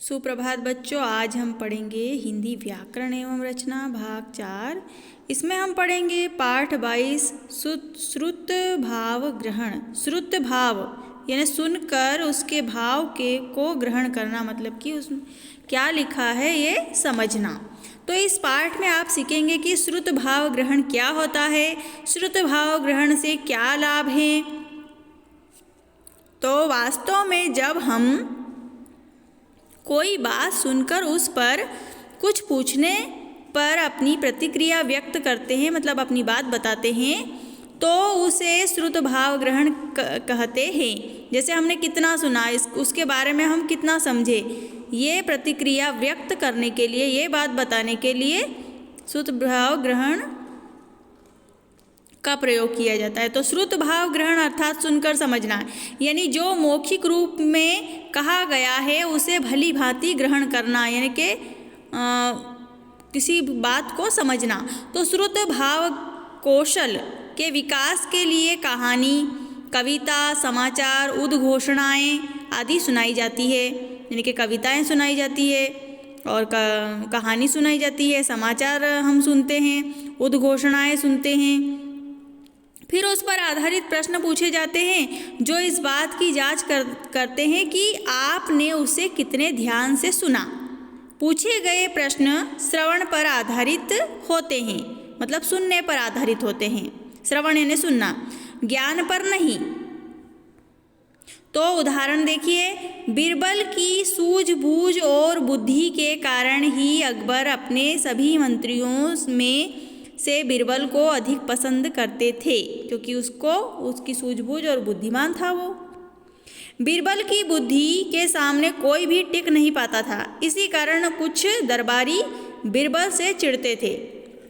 सुप्रभात बच्चों, आज हम पढ़ेंगे हिंदी व्याकरण एवं रचना भाग 4। इसमें हम पढ़ेंगे पाठ 22 श्रुत भाव ग्रहण। श्रुत भाव यानी सुनकर उसके भाव को ग्रहण करना, मतलब कि उसमें क्या लिखा है ये समझना। तो इस पाठ में आप सीखेंगे कि श्रुत भाव ग्रहण क्या होता है, श्रुत भाव ग्रहण से क्या लाभ हैं। तो वास्तव में जब हम कोई बात सुनकर उस पर कुछ पूछने पर अपनी प्रतिक्रिया व्यक्त करते हैं, मतलब अपनी बात बताते हैं, तो उसे श्रुत भाव ग्रहण कहते हैं। जैसे हमने कितना सुना, उसके बारे में हम कितना समझे, ये प्रतिक्रिया व्यक्त करने के लिए, ये बात बताने के लिए श्रुत भाव ग्रहण का प्रयोग किया जाता है। तो श्रुत भाव ग्रहण अर्थात सुनकर समझना, यानी जो मौखिक रूप में कहा गया है उसे भली भांति ग्रहण करना, यानी कि किसी बात को समझना। तो श्रुत भाव कौशल के विकास के लिए कहानी, कविता, समाचार, उद्घोषणाएं आदि सुनाई जाती है, यानी कि कविताएं सुनाई जाती है और कहानी सुनाई जाती है, समाचार हम सुनते हैं, उद्घोषणाएं सुनते हैं। फिर उस पर आधारित प्रश्न पूछे जाते हैं जो इस बात की जांच करते हैं कि आपने उसे कितने ध्यान से सुना। पूछे गए प्रश्न श्रवण पर आधारित होते हैं, मतलब सुनने पर आधारित होते हैं। श्रवण यानी सुनना, ज्ञान पर नहीं। तो उदाहरण देखिए, बीरबल की सूझबूझ और बुद्धि के कारण ही अकबर अपने सभी मंत्रियों में से बीरबल को अधिक पसंद करते थे, क्योंकि उसकी सूझबूझ और बुद्धिमान था वो। बीरबल की बुद्धि के सामने कोई भी टिक नहीं पाता था। इसी कारण कुछ दरबारी बीरबल से चिढ़ते थे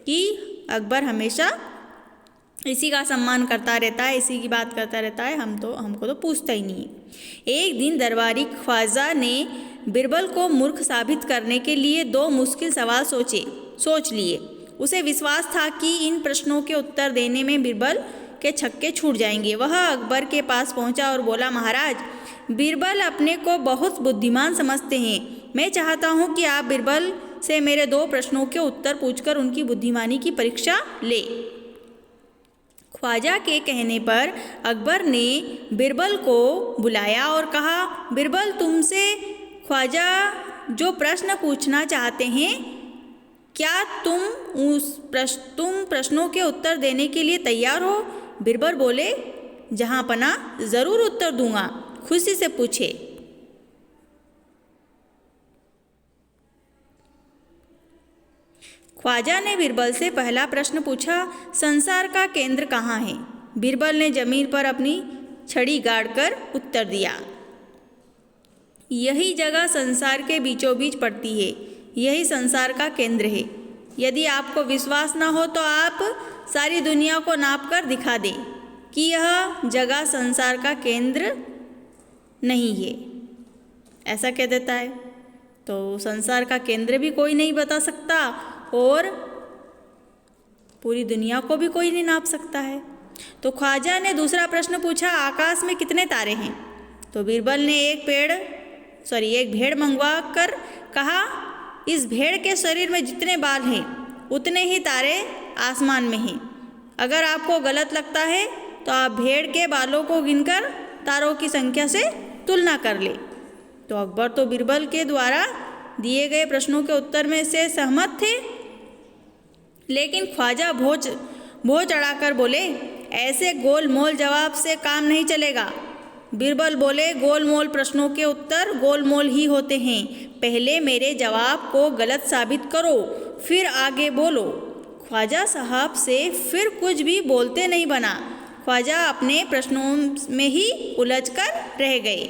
कि अकबर हमेशा इसी का सम्मान करता रहता है, इसी की बात करता रहता है, हमको तो पूछता ही नहीं है। एक दिन दरबारी ख्वाजा ने बीरबल को मूर्ख साबित करने के लिए 2 मुश्किल सवाल सोच लिए। उसे विश्वास था कि इन प्रश्नों के उत्तर देने में बीरबल के छक्के छूट जाएंगे। वह अकबर के पास पहुंचा और बोला, महाराज, बीरबल अपने को बहुत बुद्धिमान समझते हैं। मैं चाहता हूं कि आप बीरबल से मेरे 2 प्रश्नों के उत्तर पूछकर उनकी बुद्धिमानी की परीक्षा ले। ख्वाजा के कहने पर अकबर ने बीरबल को बुलाया और कहा, बीरबल, तुमसे ख्वाजा जो प्रश्न पूछना चाहते हैं, क्या तुम प्रश्नों के उत्तर देने के लिए तैयार हो? बीरबल बोले, जहां पना जरूर उत्तर दूंगा, खुशी से पूछे। ख्वाजा ने बीरबल से पहला प्रश्न पूछा, संसार का केंद्र कहाँ है? बीरबल ने जमीन पर अपनी छड़ी गाड़कर उत्तर दिया, यही जगह संसार के बीचों बीच पड़ती है, यही संसार का केंद्र है। यदि आपको विश्वास न हो तो आप सारी दुनिया को नापकर दिखा दें कि यह जगह संसार का केंद्र नहीं है। ऐसा कह देता है। तो संसार का केंद्र भी कोई नहीं बता सकता और पूरी दुनिया को भी कोई नहीं नाप सकता है। तो ख्वाजा ने दूसरा प्रश्न पूछा, आकाश में कितने तारे हैं? तो बीरबल ने एक भेड़ मंगवा कर कहा, इस भेड़ के शरीर में जितने बाल हैं उतने ही तारे आसमान में हैं। अगर आपको गलत लगता है तो आप भेड़ के बालों को गिनकर तारों की संख्या से तुलना कर ले। तो अकबर तो बीरबल के द्वारा दिए गए प्रश्नों के उत्तर में से सहमत थे, लेकिन ख्वाजा भों चढ़ाकर बोले, ऐसे गोलमोल जवाब से काम नहीं चलेगा। बीरबल बोले, गोलमोल प्रश्नों के उत्तर गोलमोल ही होते हैं। पहले मेरे जवाब को गलत साबित करो, फिर आगे बोलो। ख्वाजा साहब से फिर कुछ भी बोलते नहीं बना। ख्वाजा अपने प्रश्नों में ही उलझकर रह गए।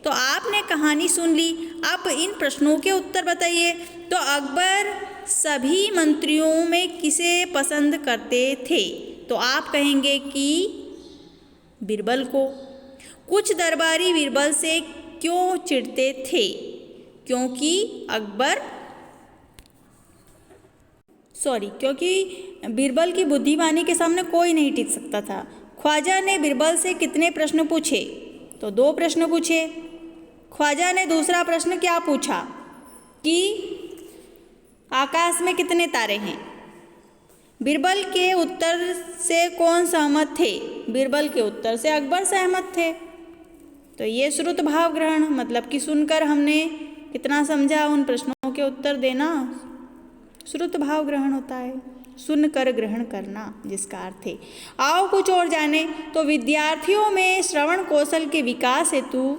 तो आपने कहानी सुन ली, अब इन प्रश्नों के उत्तर बताइए। तो अकबर सभी मंत्रियों में किसे पसंद करते थे? तो आप कहेंगे कि बीरबल को। कुछ दरबारी बीरबल से क्यों चिढ़ते थे? क्योंकि बीरबल की बुद्धिमानी के सामने कोई नहीं टिक सकता था। ख्वाजा ने बीरबल से कितने प्रश्न पूछे? तो 2 प्रश्न पूछे। ख्वाजा ने दूसरा प्रश्न क्या पूछा? कि आकाश में कितने तारे हैं। बीरबल के उत्तर से कौन सहमत थे? बीरबल के उत्तर से अकबर सहमत थे। तो ये श्रुत भाव ग्रहण, मतलब कि सुनकर हमने कितना समझा, उन प्रश्नों के उत्तर देना श्रुत भाव ग्रहण होता है। सुनकर ग्रहण करना जिसका अर्थ है। आओ कुछ और जाने। तो विद्यार्थियों में श्रवण कौशल के विकास हेतु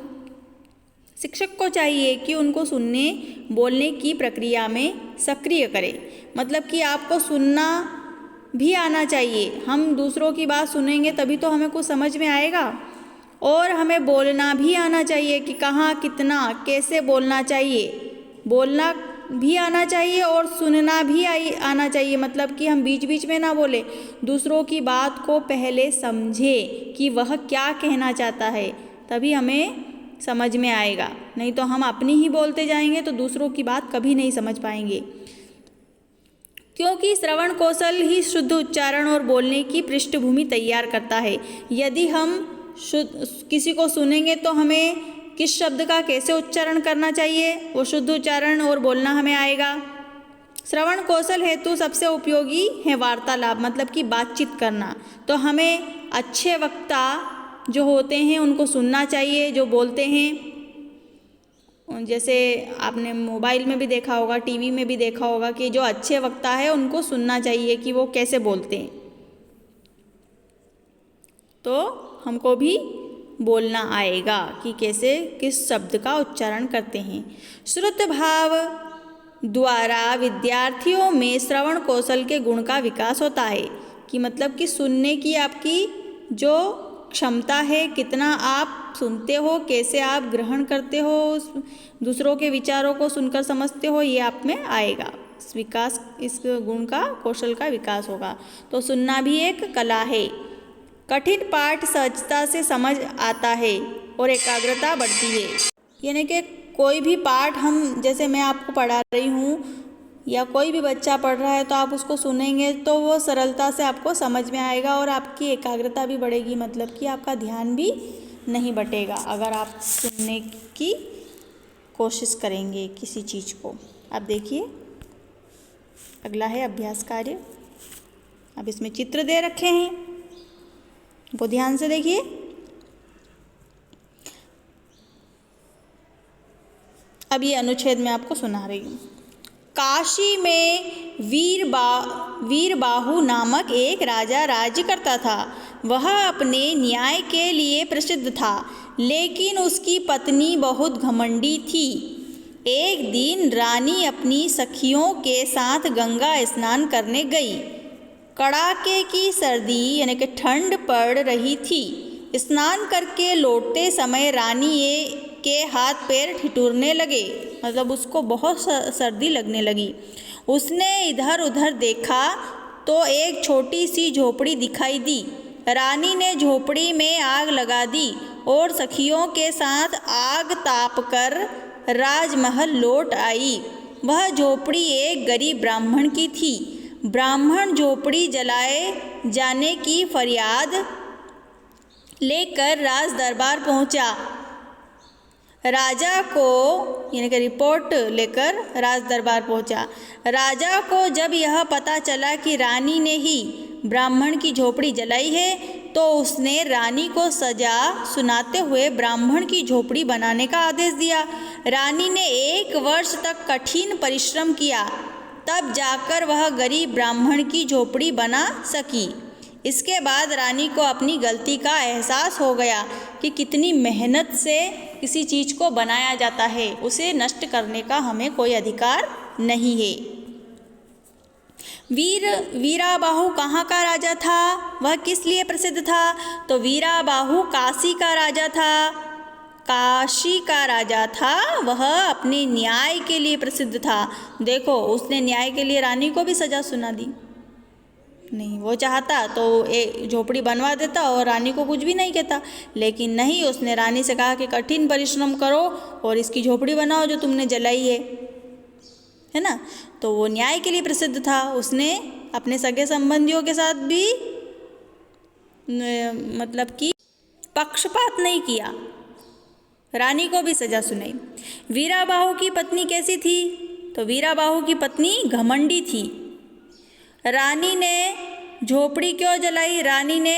शिक्षक को चाहिए कि उनको सुनने बोलने की प्रक्रिया में सक्रिय करे। मतलब कि आपको सुनना भी आना चाहिए। हम दूसरों की बात सुनेंगे तभी तो हमें कुछ समझ में आएगा, और हमें बोलना भी आना चाहिए कि कहाँ कितना कैसे बोलना चाहिए। बोलना भी आना चाहिए और सुनना भी आना चाहिए। मतलब कि हम बीच बीच में ना बोले, दूसरों की बात को पहले समझे कि वह क्या कहना चाहता है, तभी हमें समझ में आएगा। नहीं तो हम अपनी ही बोलते जाएंगे तो दूसरों की बात कभी नहीं समझ पाएंगे। क्योंकि श्रवण कौशल ही शुद्ध उच्चारण और बोलने की पृष्ठभूमि तैयार करता है। यदि हम किसी को सुनेंगे तो हमें किस शब्द का कैसे उच्चारण करना चाहिए, वो शुद्ध उच्चारण और बोलना हमें आएगा। श्रवण कौशल हेतु सबसे उपयोगी है वार्तालाप, मतलब कि बातचीत करना। तो हमें अच्छे वक्ता जो होते हैं उनको सुनना चाहिए, जो बोलते हैं। जैसे आपने मोबाइल में भी देखा होगा, टीवी में भी देखा होगा कि जो अच्छे वक्ता है उनको सुनना चाहिए कि वो कैसे बोलते हैं। तो हमको भी बोलना आएगा कि कैसे किस शब्द का उच्चारण करते हैं। श्रुत भाव द्वारा विद्यार्थियों में श्रवण कौशल के गुण का विकास होता है। कि मतलब कि सुनने की आपकी जो क्षमता है, कितना आप सुनते हो, कैसे आप ग्रहण करते हो, दूसरों के विचारों को सुनकर समझते हो, ये आप में आएगा। विकास, इस गुण का कौशल का विकास होगा। तो सुनना भी एक कला है। कठिन पाठ सहजता से समझ आता है और एकाग्रता बढ़ती है। यानी कि कोई भी पाठ हम, जैसे मैं आपको पढ़ा रही हूँ या कोई भी बच्चा पढ़ रहा है, तो आप उसको सुनेंगे तो वो सरलता से आपको समझ में आएगा और आपकी एकाग्रता भी बढ़ेगी। मतलब कि आपका ध्यान भी नहीं बटेगा अगर आप सुनने की कोशिश करेंगे किसी चीज़ को। अब देखिए, अगला है अभ्यास कार्य। अब इसमें चित्र दे रखे हैं, वो ध्यान से देखिए। अब ये अनुच्छेद मैं आपको सुना रही हूँ। काशी में वीरबाहु नामक एक राजा राज्य करता था। वह अपने न्याय के लिए प्रसिद्ध था, लेकिन उसकी पत्नी बहुत घमंडी थी। एक दिन रानी अपनी सखियों के साथ गंगा स्नान करने गई। कड़ाके की सर्दी यानी कि ठंड पड़ रही थी। स्नान करके लौटते समय रानी के हाथ पैर ठिठुरने लगे, मतलब उसको बहुत सर्दी लगने लगी। उसने इधर उधर देखा तो एक छोटी सी झोपड़ी दिखाई दी। रानी ने झोपड़ी में आग लगा दी और सखियों के साथ आग ताप कर राजमहल लौट आई। वह झोपड़ी एक गरीब ब्राह्मण की थी। ब्राह्मण झोपड़ी जलाए जाने की फरियाद लेकर राज दरबार पहुंचा। राजा को यानी कि रिपोर्ट लेकर राज दरबार पहुंचा। राजा को जब यह पता चला कि रानी ने ही ब्राह्मण की झोपड़ी जलाई है, तो उसने रानी को सजा सुनाते हुए ब्राह्मण की झोपड़ी बनाने का आदेश दिया। रानी ने 1 वर्ष तक कठिन परिश्रम किया, तब जाकर वह गरीब ब्राह्मण की झोपड़ी बना सकी। इसके बाद रानी को अपनी गलती का एहसास हो गया कि कितनी मेहनत से किसी चीज़ को बनाया जाता है, उसे नष्ट करने का हमें कोई अधिकार नहीं है। वीराबाहु कहाँ का राजा था, वह किस लिए प्रसिद्ध था? तो वीराबाहु काशी का राजा था। काशी का राजा था, वह अपने न्याय के लिए प्रसिद्ध था। देखो, उसने न्याय के लिए रानी को भी सजा सुना दी। नहीं, वो चाहता तो एक झोपड़ी बनवा देता और रानी को कुछ भी नहीं कहता, लेकिन नहीं, उसने रानी से कहा कि कठिन परिश्रम करो और इसकी झोपड़ी बनाओ जो तुमने जलाई है ना। तो वो न्याय के लिए प्रसिद्ध था। उसने अपने सगे संबंधियों के साथ भी मतलब कि पक्षपात नहीं किया, रानी को भी सजा सुनाई। वीराबाहु की पत्नी कैसी थी? तो वीराबाहु की पत्नी घमंडी थी। रानी ने झोपड़ी क्यों जलाई? रानी ने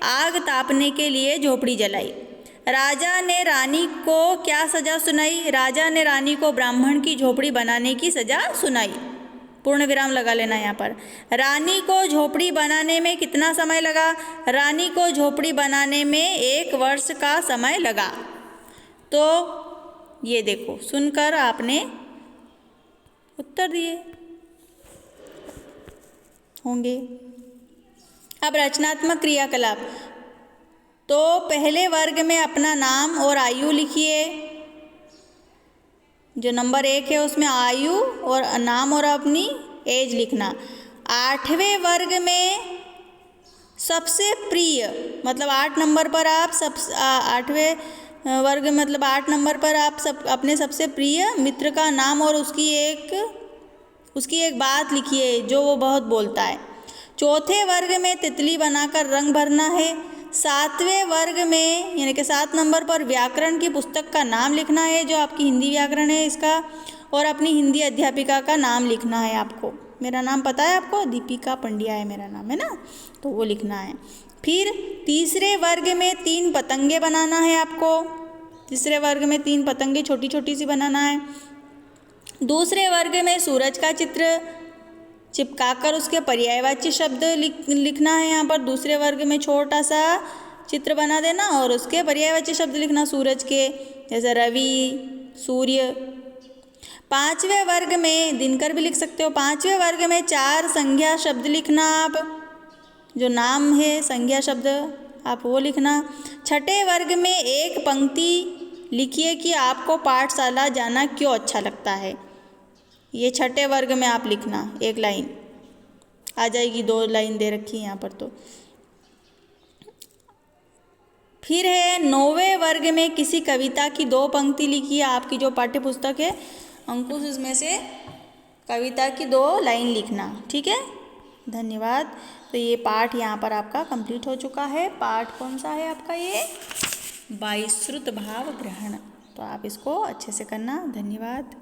आग तापने के लिए झोपड़ी जलाई। राजा ने रानी को क्या सज़ा सुनाई? राजा ने रानी को ब्राह्मण की झोपड़ी बनाने की सज़ा सुनाई। पूर्ण विराम लगा लेना यहाँ पर। रानी को झोपड़ी बनाने में कितना समय लगा? रानी को झोपड़ी बनाने में 1 वर्ष का समय लगा। तो ये देखो, सुनकर आपने उत्तर दिए होंगे। अब रचनात्मक क्रियाकलाप। तो पहले वर्ग में अपना नाम और आयु लिखिए। जो नंबर 1 है उसमें आयु और नाम और अपनी एज लिखना। 8वें वर्ग में सबसे प्रिय, मतलब 8 नंबर पर आप 8वें वर्ग मतलब 8 नंबर पर आप अपने सबसे प्रिय मित्र का नाम और उसकी एक बात लिखिए जो वो बहुत बोलता है। चौथे वर्ग में तितली बनाकर रंग भरना है। 7वें वर्ग में यानी कि 7 नंबर पर व्याकरण की पुस्तक का नाम लिखना है, जो आपकी हिंदी व्याकरण है इसका, और अपनी हिंदी अध्यापिका का नाम लिखना है आपको। मेरा नाम पता है आपको, दीपिका पंड्या है मेरा नाम, है ना, तो वो लिखना है। फिर तीसरे वर्ग में 3 पतंगे बनाना है आपको। तीसरे वर्ग में 3 पतंगे छोटी छोटी सी बनाना है। दूसरे वर्ग में सूरज का चित्र चिपकाकर उसके पर्यायवाची शब्द लिखना है। यहाँ पर दूसरे वर्ग में छोटा सा चित्र बना देना और उसके पर्यायवाची शब्द लिखना सूरज के, जैसे रवि, सूर्य। 5वें वर्ग में दिनकर भी लिख सकते हो। 5वें वर्ग में 4 संज्ञा शब्द लिखना आप, जो नाम है संज्ञा शब्द आप वो लिखना। 6ठे वर्ग में 1 पंक्ति लिखिए कि आपको पाठशाला जाना क्यों अच्छा लगता है। ये 6ठे वर्ग में आप लिखना, 1 लाइन आ जाएगी, 2 लाइन दे रखी है यहाँ पर। तो फिर है 9वें वर्ग में किसी कविता की 2 पंक्ति लिखिए। आपकी जो पाठ्य पुस्तक है अंकुश, इसमें से कविता की 2 लाइन लिखना, ठीक है। धन्यवाद। तो ये पाठ यहाँ पर आपका कंप्लीट हो चुका है। पाठ कौन सा है आपका? ये 22 श्रुत भाव ग्रहण। तो आप इसको अच्छे से करना। धन्यवाद।